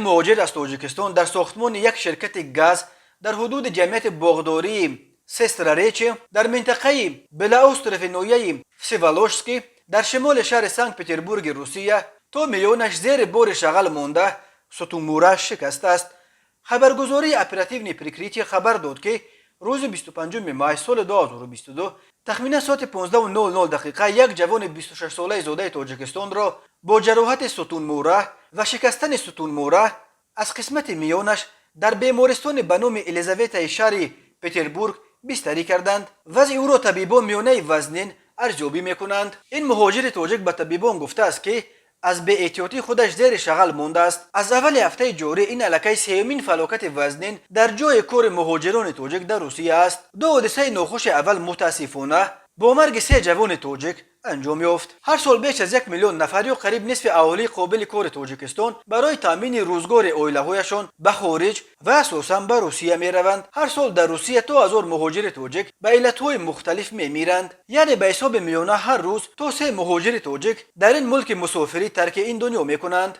مهاجر از تاجیکستان در ساختمان یک شرکت گاز در حدود جمعیت باغداری سستراریچ در منطقه بلاوستروف نویه فسیوالوشسکی در شمال شهر سنت پترزبورگ روسیه تا میلیونش زیر بار شغل مانده ستون مورا شکست است. خبرگزاری اپراتیو پریکریتی خبر داد که روز 25 ماه سال 2022 تخمینا ساعت 15:00 دقیقه یک جوان 26 ساله زاده تاجیکستان را با جراحت ستون مورا و شکستن ستون مورا از قسمت میانش در بیمارستان به نام الیزاوتا شهر پترزبورگ بستری کردند. وضع او را طبیبان میانه وزنین ارزیابی میکنند. این مهاجر تاجیک به طبیبان گفته است که از بی احتیاطی خودش زیر شغل مانده است. از اول هفته جاری این علاقه سومین فلاکت وزنین در جای کار مهاجران تاجیک در روسیه است. دو حادثه ناخوش اول متاسفانه با مرگ 3 جوان تاجیک انجام یافت. هر سال بیش از 1 میلیون نفر یا قریب نصف اهالی قابل کار تاجیکستان برای تامین روزگار عائله‌هایشان به خارج و اساساً به روسیه میروند. هر سال در روسیه 2000 مهاجر تاجیک به علتهای مختلف میمیرند. یعنی به حساب میانه هر روز تا 3 مهاجر تاجیک در این ملک مسافری ترک این دنیا میکنند.